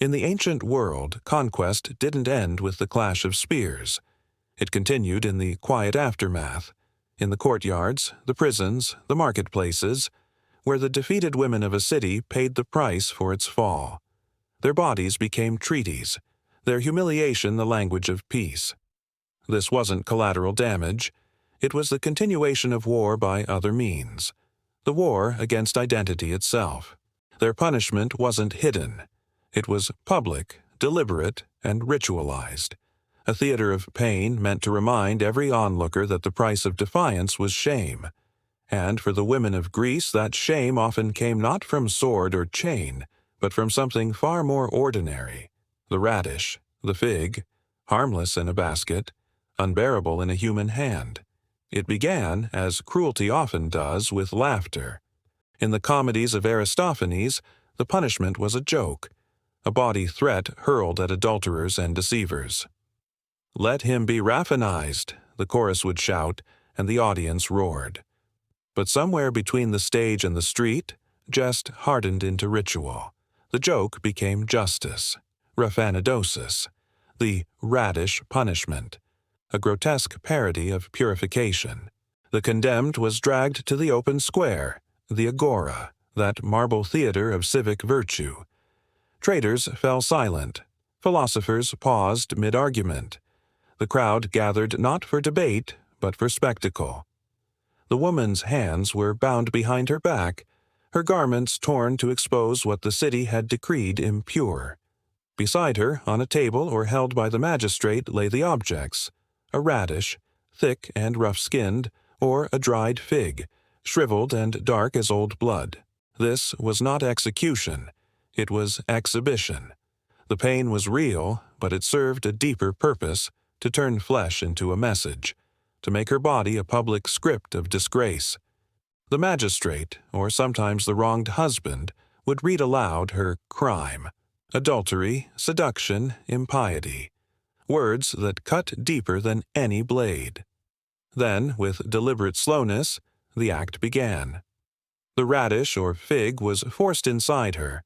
In the ancient world, conquest didn't end with the clash of spears. It continued in the quiet aftermath, in the courtyards, the prisons, the marketplaces, where the defeated women of a city paid the price for its fall. Their bodies became treaties, their humiliation the language of peace. This wasn't collateral damage. It was the continuation of war by other means, the war against identity itself. Their punishment wasn't hidden. It was public, deliberate, and ritualized. A theater of pain meant to remind every onlooker that the price of defiance was shame. And for the women of Greece, that shame often came not from sword or chain, but from something far more ordinary: the radish, the fig, harmless in a basket, unbearable in a human hand. It began, as cruelty often does, with laughter. In the comedies of Aristophanes, the punishment was a joke, a bawdy threat hurled at adulterers and deceivers. "Let him be raffinized," the chorus would shout, and the audience roared. But somewhere between the stage and the street, jest hardened into ritual. The joke became justice, raffanadosis, the radish punishment, a grotesque parody of purification. The condemned was dragged to the open square, the agora, that marble theater of civic virtue. Traitors fell silent. Philosophers paused mid-argument. The crowd gathered not for debate, but for spectacle. The woman's hands were bound behind her back, her garments torn to expose what the city had decreed impure. Beside her, on a table or held by the magistrate, lay the objects: a radish, thick and rough-skinned, or a dried fig, shriveled and dark as old blood. This was not execution. It was exhibition. The pain was real, but it served a deeper purpose: to turn flesh into a message, to make her body a public script of disgrace. The magistrate, or sometimes the wronged husband, would read aloud her crime: adultery, seduction, impiety. Words that cut deeper than any blade. Then, with deliberate slowness, the act began. The radish or fig was forced inside her,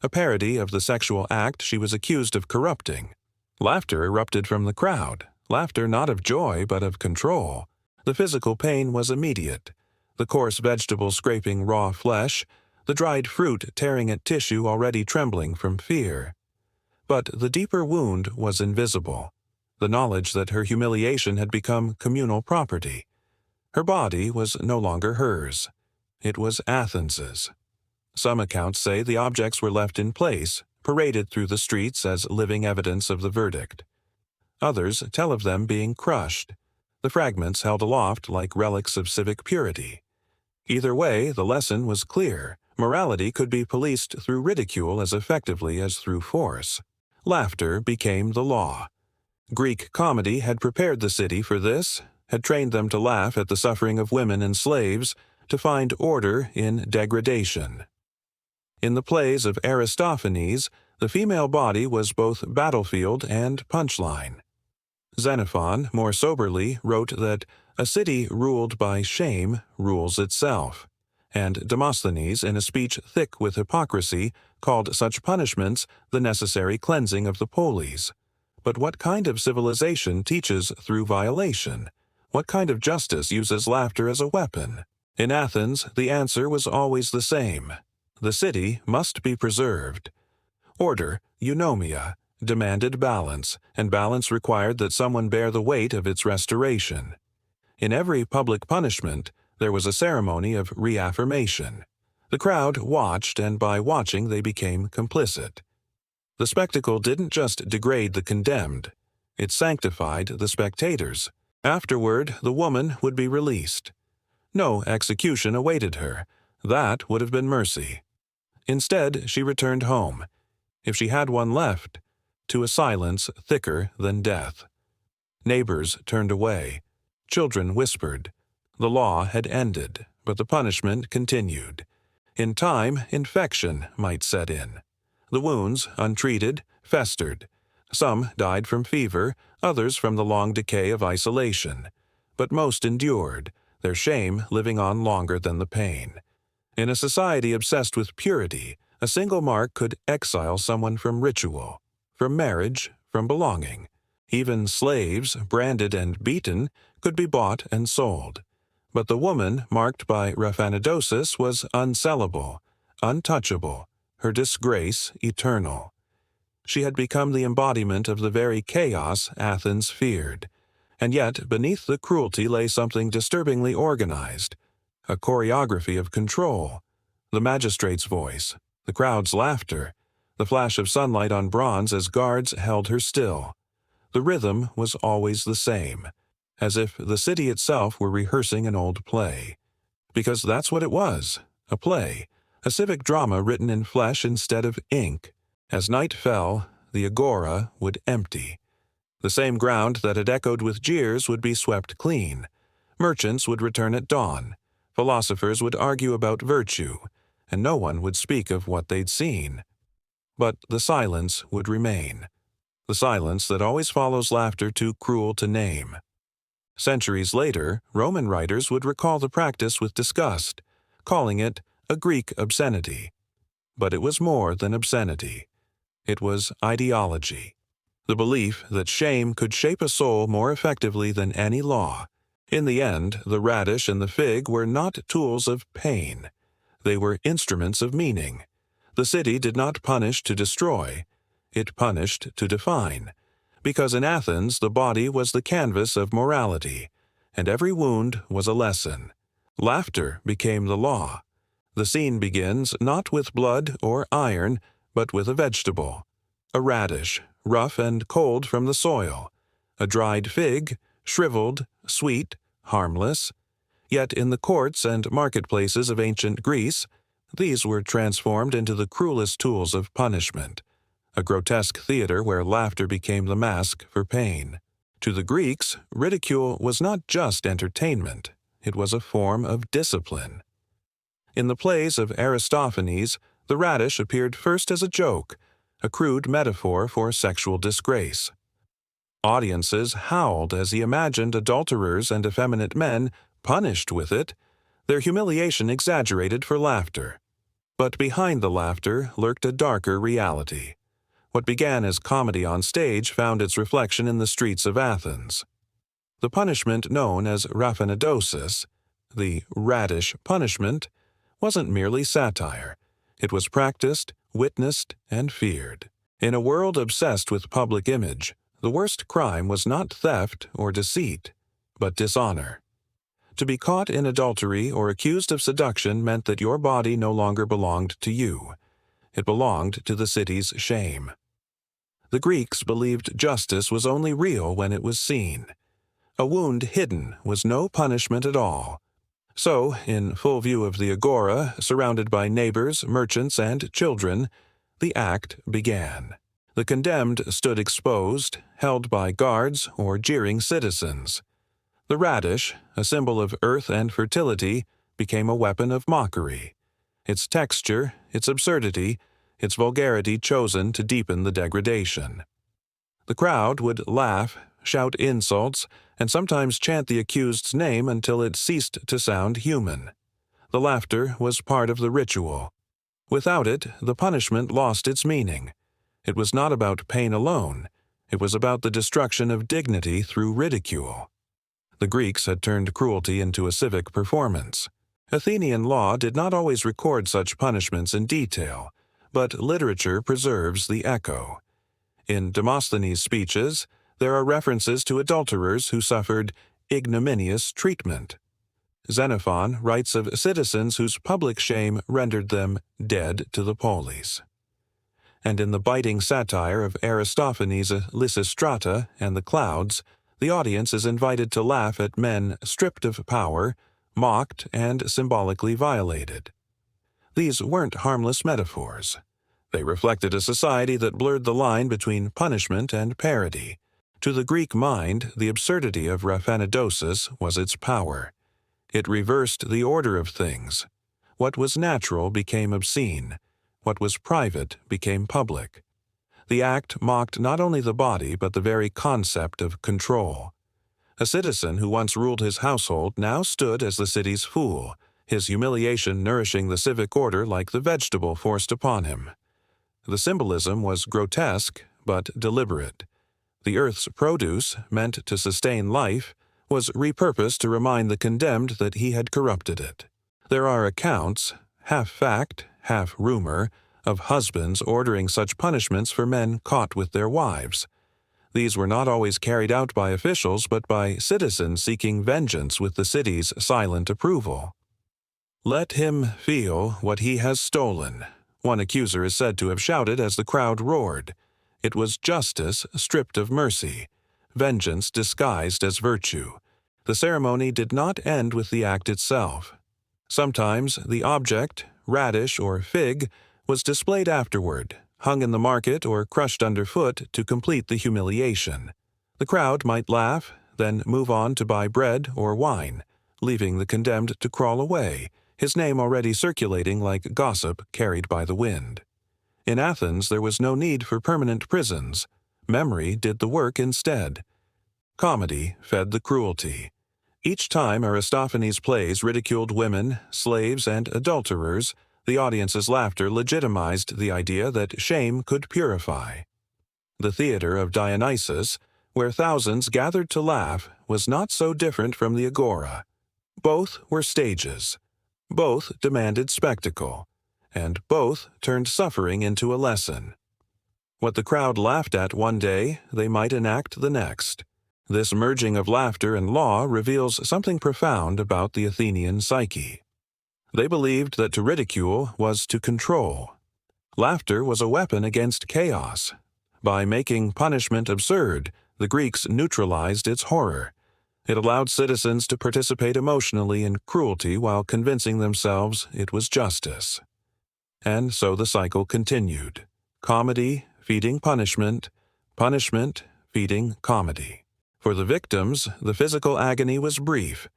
a parody of the sexual act she was accused of corrupting. Laughter erupted from the crowd, laughter not of joy but of control. The physical pain was immediate: the coarse vegetable scraping raw flesh, the dried fruit tearing at tissue already trembling from fear. But the deeper wound was invisible: the knowledge that her humiliation had become communal property. Her body was no longer hers. It was Athens's. Some accounts say the objects were left in place, paraded through the streets as living evidence of the verdict. Others tell of them being crushed, the fragments held aloft like relics of civic purity. Either way, the lesson was clear: morality could be policed through ridicule as effectively as through force. Laughter became the law. Greek comedy had prepared the city for this, had trained them to laugh at the suffering of women and slaves, to find order in degradation. In the plays of Aristophanes, the female body was both battlefield and punchline. Xenophon, more soberly, wrote that a city ruled by shame rules itself, and Demosthenes, in a speech thick with hypocrisy, called such punishments the necessary cleansing of the polis. But what kind of civilization teaches through violation? What kind of justice uses laughter as a weapon? In Athens, the answer was always the same: the city must be preserved. Order, eunomia, demanded balance, and balance required that someone bear the weight of its restoration. In every public punishment, there was a ceremony of reaffirmation. The crowd watched, and by watching they became complicit. The spectacle didn't just degrade the condemned, it sanctified the spectators. Afterward, the woman would be released. No execution awaited her. That would have been mercy. Instead, she returned home, if she had one left, to a silence thicker than death. Neighbors turned away. Children whispered. The law had ended, but the punishment continued. In time, infection might set in. The wounds, untreated, festered. Some died from fever, others from the long decay of isolation. But most endured, their shame living on longer than the pain. In a society obsessed with purity, A single mark could exile someone from ritual, from marriage, from belonging. Even slaves, branded and beaten, could be bought and sold. But the woman marked by Raphanidosis was unsellable, untouchable, her disgrace eternal. She had become the embodiment of the very chaos Athens feared. And yet, beneath the cruelty lay something disturbingly organized, a choreography of control, the magistrate's voice, the crowd's laughter, the flash of sunlight on bronze as guards held her still. The rhythm was always the same, as if the city itself were rehearsing an old play. Because that's what it was, a play, a civic drama written in flesh instead of ink. As night fell, the agora would empty. The same ground that had echoed with jeers would be swept clean. Merchants would return at dawn. Philosophers would argue about virtue, and no one would speak of what they'd seen. But the silence would remain. The silence that always follows laughter too cruel to name. Centuries later, Roman writers would recall the practice with disgust, calling it a Greek obscenity. But it was more than obscenity. It was ideology. The belief that shame could shape a soul more effectively than any law. In the end, the radish and the fig were not tools of pain. They were instruments of meaning. The city did not punish to destroy. It punished to define. Because in Athens the body was the canvas of morality, and every wound was a lesson. Laughter became the law. The scene begins not with blood or iron, but with a vegetable. A radish, rough and cold from the soil. A dried fig, shriveled, sweet, harmless. Yet in the courts and marketplaces of ancient Greece, these were transformed into the cruelest tools of punishment. A grotesque theater where laughter became the mask for pain. To the Greeks, ridicule was not just entertainment. It was a form of discipline. In the plays of Aristophanes, the radish appeared first as a joke, a crude metaphor for sexual disgrace. Audiences howled as he imagined adulterers and effeminate men punished with it, their humiliation exaggerated for laughter. But behind the laughter lurked a darker reality. What began as comedy on stage found its reflection in the streets of Athens. The punishment known as Raphanidosis, the radish punishment, wasn't merely satire. It was practiced, witnessed, and feared. In a world obsessed with public image, the worst crime was not theft or deceit, but dishonor. To be caught in adultery or accused of seduction meant that your body no longer belonged to you. It belonged to the city's shame. The Greeks believed justice was only real when it was seen. A wound hidden was no punishment at all. So, in full view of the agora, surrounded by neighbors, merchants, and children, the act began. The condemned stood exposed, held by guards or jeering citizens. The radish, a symbol of earth and fertility, became a weapon of mockery. Its texture, its absurdity, its vulgarity chosen to deepen the degradation. The crowd would laugh, shout insults, and sometimes chant the accused's name until it ceased to sound human. The laughter was part of the ritual. Without it, the punishment lost its meaning. It was not about pain alone. It was about the destruction of dignity through ridicule. The Greeks had turned cruelty into a civic performance. Athenian law did not always record such punishments in detail, but literature preserves the echo. In Demosthenes' speeches, there are references to adulterers who suffered ignominious treatment. Xenophon writes of citizens whose public shame rendered them dead to the polis. And in the biting satire of Aristophanes' Lysistrata and the Clouds, the audience is invited to laugh at men stripped of power, mocked, and symbolically violated. These weren't harmless metaphors. They reflected a society that blurred the line between punishment and parody. To the Greek mind, the absurdity of Raphanidosis was its power. It reversed the order of things. What was natural became obscene. What was private became public. The act mocked not only the body but the very concept of control. A citizen who once ruled his household now stood as the city's fool, his humiliation nourishing the civic order like the vegetable forced upon him. The symbolism was grotesque but deliberate. The earth's produce, meant to sustain life, was repurposed to remind the condemned that he had corrupted it. There are accounts, half fact, half rumor, of husbands ordering such punishments for men caught with their wives. These were not always carried out by officials but by citizens seeking vengeance with the city's silent approval. "Let him feel what he has stolen," one accuser is said to have shouted as the crowd roared. It was justice stripped of mercy, vengeance disguised as virtue. The ceremony did not end with the act itself. Sometimes the object, radish or fig, was displayed afterward, hung in the market or crushed underfoot to complete the humiliation. The crowd might laugh, then move on to buy bread or wine, leaving the condemned to crawl away, his name already circulating like gossip carried by the wind. In Athens there was no need for permanent prisons. Memory did the work instead. Comedy fed the cruelty. Each time Aristophanes' plays ridiculed women, slaves, and adulterers, the audience's laughter legitimized the idea that shame could purify. The theater of Dionysus, where thousands gathered to laugh, was not so different from the agora. Both were stages. Both demanded spectacle. And both turned suffering into a lesson. What the crowd laughed at one day, they might enact the next. This merging of laughter and law reveals something profound about the Athenian psyche. They believed that to ridicule was to control. Laughter was a weapon against chaos. By making punishment absurd, the Greeks neutralized its horror. It allowed citizens to participate emotionally in cruelty while convincing themselves it was justice. And so the cycle continued. Comedy feeding punishment, punishment feeding comedy. For the victims, the physical agony was brief,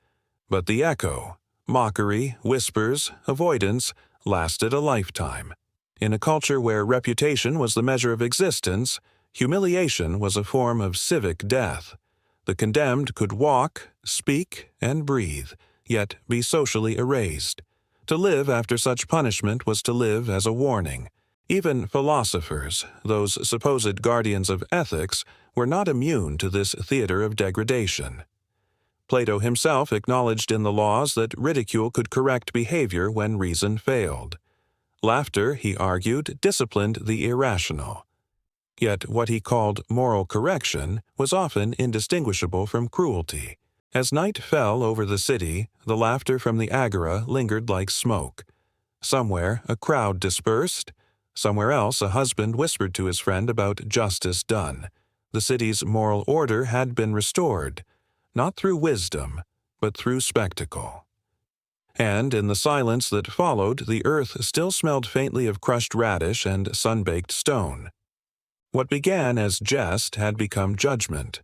but the echo, mockery, whispers, avoidance, lasted a lifetime. In a culture where reputation was the measure of existence, humiliation was a form of civic death. The condemned could walk, speak, and breathe, yet be socially erased. To live after such punishment was to live as a warning. Even philosophers, those supposed guardians of ethics, were not immune to this theater of degradation. Plato himself acknowledged in the laws that ridicule could correct behavior when reason failed. Laughter, he argued, disciplined the irrational. Yet what he called moral correction was often indistinguishable from cruelty. As night fell over the city, the laughter from the agora lingered like smoke. Somewhere a crowd dispersed. Somewhere else a husband whispered to his friend about justice done. The city's moral order had been restored, not through wisdom, but through spectacle. And in the silence that followed, the earth still smelled faintly of crushed radish and sun-baked stone. What began as jest had become judgment.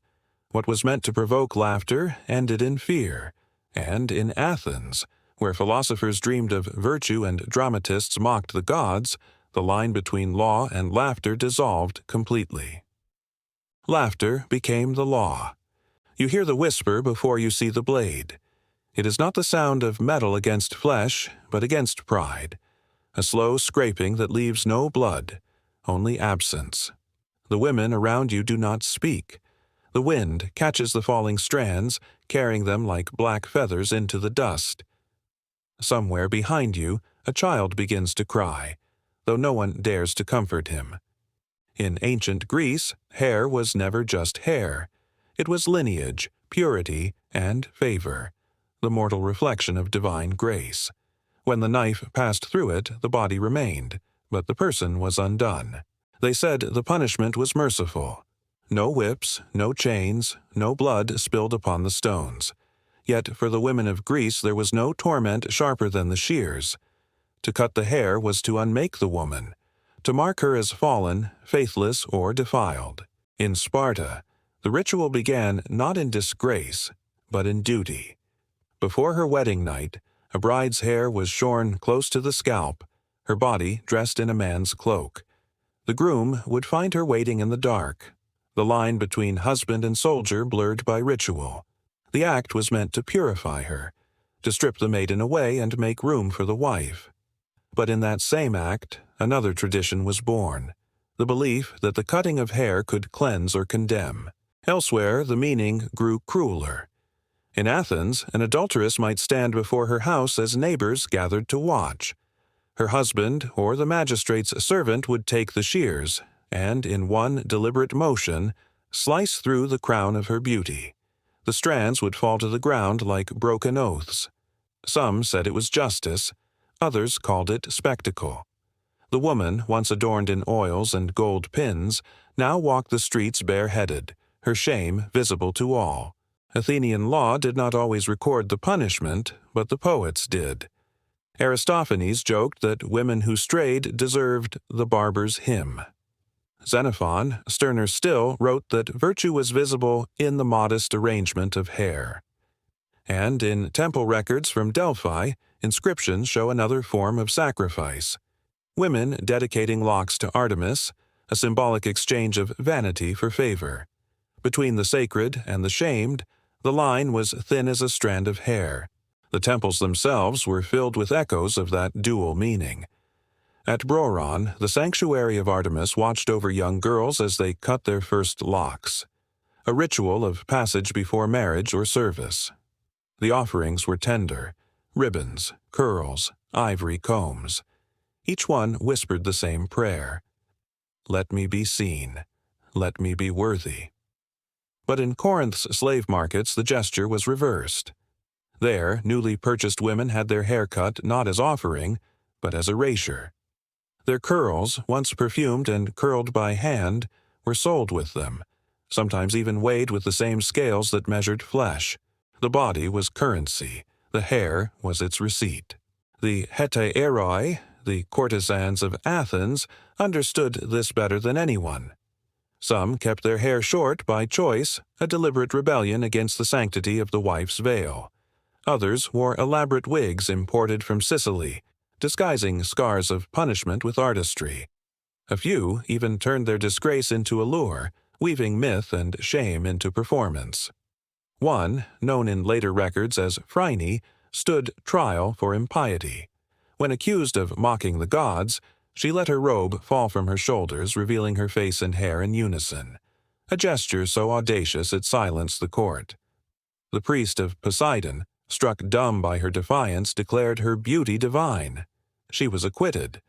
What was meant to provoke laughter ended in fear. And in Athens, where philosophers dreamed of virtue and dramatists mocked the gods, the line between law and laughter dissolved completely. Laughter became the law. You hear the whisper before you see the blade. It is not the sound of metal against flesh, but against pride. A slow scraping that leaves no blood, only absence. The women around you do not speak. The wind catches the falling strands, carrying them like black feathers into the dust. Somewhere behind you, a child begins to cry, though no one dares to comfort him. In ancient Greece, hair was never just hair. It was lineage, purity, and favor, the mortal reflection of divine grace. When the knife passed through it, the body remained, but the person was undone. They said the punishment was merciful. No whips, no chains, no blood spilled upon the stones. Yet for the women of Greece there was no torment sharper than the shears. To cut the hair was to unmake the woman, to mark her as fallen, faithless, or defiled. In Sparta, the ritual began not in disgrace, but in duty. Before her wedding night, a bride's hair was shorn close to the scalp, her body dressed in a man's cloak. The groom would find her waiting in the dark, the line between husband and soldier blurred by ritual. The act was meant to purify her, to strip the maiden away and make room for the wife. But in that same act, another tradition was born, the belief that the cutting of hair could cleanse or condemn. Elsewhere, the meaning grew crueler. In Athens, an adulteress might stand before her house as neighbors gathered to watch. Her husband or the magistrate's servant would take the shears and, in one deliberate motion, slice through the crown of her beauty. The strands would fall to the ground like broken oaths. Some said it was justice, others called it spectacle. The woman, once adorned in oils and gold pins, now walked the streets bareheaded, her shame visible to all. Athenian law did not always record the punishment, but the poets did. Aristophanes joked that women who strayed deserved the barber's hymn. Xenophon, sterner still, wrote that virtue was visible in the modest arrangement of hair. And in temple records from Delphi, inscriptions show another form of sacrifice. Women dedicating locks to Artemis, a symbolic exchange of vanity for favor. Between the sacred and the shamed, the line was thin as a strand of hair. The temples themselves were filled with echoes of that dual meaning. At Broron, the sanctuary of Artemis watched over young girls as they cut their first locks, a ritual of passage before marriage or service. The offerings were tender: ribbons, curls, ivory combs. Each one whispered the same prayer: "Let me be seen. Let me be worthy." But in Corinth's slave markets the gesture was reversed. There, newly purchased women had their hair cut not as offering, but as erasure. Their curls, once perfumed and curled by hand, were sold with them, sometimes even weighed with the same scales that measured flesh. The body was currency, the hair was its receipt. The hetaeroi, the courtesans of Athens, understood this better than anyone. Some kept their hair short by choice, a deliberate rebellion against the sanctity of the wife's veil. Others wore elaborate wigs imported from Sicily, disguising scars of punishment with artistry. A few even turned their disgrace into allure, weaving myth and shame into performance. One, known in later records as Phryne, stood trial for impiety. When accused of mocking the gods, she let her robe fall from her shoulders, revealing her face and hair in unison, a gesture so audacious it silenced the court. The priest of Poseidon, struck dumb by her defiance, declared her beauty divine. She was acquitted,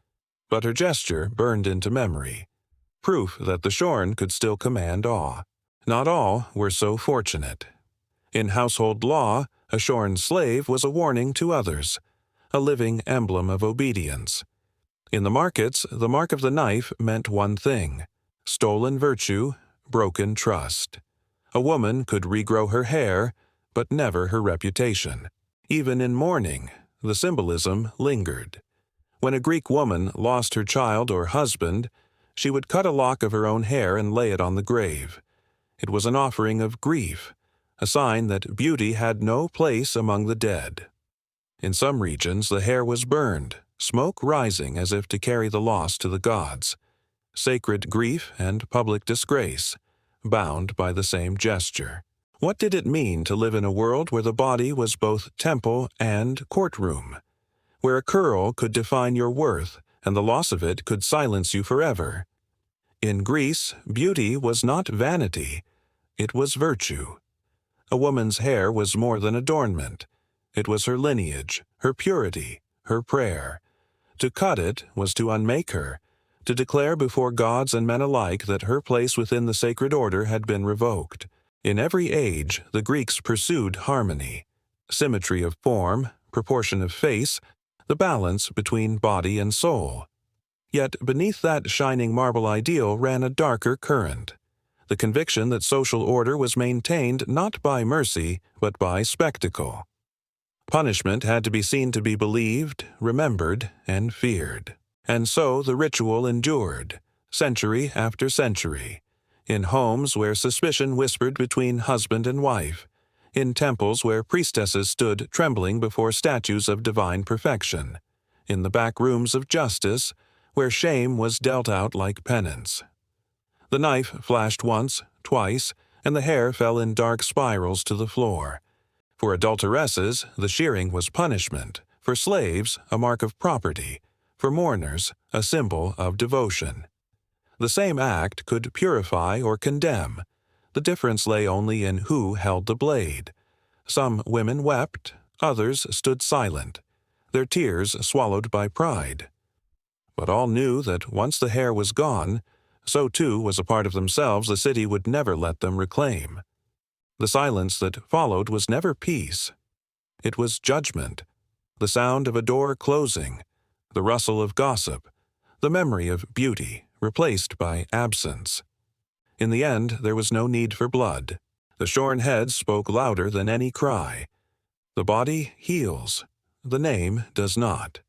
but her gesture burned into memory, proof that the shorn could still command awe. Not all were so fortunate. In household law, a shorn slave was a warning to others, a living emblem of obedience. In the markets, the mark of the knife meant one thing: stolen virtue, broken trust. A woman could regrow her hair, but never her reputation. Even in mourning, the symbolism lingered. When a Greek woman lost her child or husband, she would cut a lock of her own hair and lay it on the grave. It was an offering of grief, a sign that beauty had no place among the dead. In some regions, the hair was burned, smoke rising as if to carry the loss to the gods. Sacred grief and public disgrace, bound by the same gesture. What did it mean to live in a world where the body was both temple and courtroom? Where a curl could define your worth, and the loss of it could silence you forever? In Greece, beauty was not vanity, it was virtue. A woman's hair was more than adornment. It was her lineage, her purity, her prayer. To cut it was to unmake her, to declare before gods and men alike that her place within the sacred order had been revoked. In every age, the Greeks pursued harmony, symmetry of form, proportion of face, the balance between body and soul. Yet beneath that shining marble ideal ran a darker current, the conviction that social order was maintained not by mercy, but by spectacle. Punishment had to be seen to be believed, remembered, and feared. And so the ritual endured, century after century, in homes where suspicion whispered between husband and wife, in temples where priestesses stood trembling before statues of divine perfection, in the back rooms of justice, where shame was dealt out like penance. The knife flashed once, twice, and the hair fell in dark spirals to the floor. For adulteresses, the shearing was punishment, for slaves, a mark of property, for mourners, a symbol of devotion. The same act could purify or condemn. The difference lay only in who held the blade. Some women wept, others stood silent, their tears swallowed by pride. But all knew that once the hair was gone, so too was a part of themselves the city would never let them reclaim. The silence that followed was never peace. It was judgment, the sound of a door closing, the rustle of gossip, the memory of beauty replaced by absence. In the end, there was no need for blood. The shorn head spoke louder than any cry. The body heals, the name does not.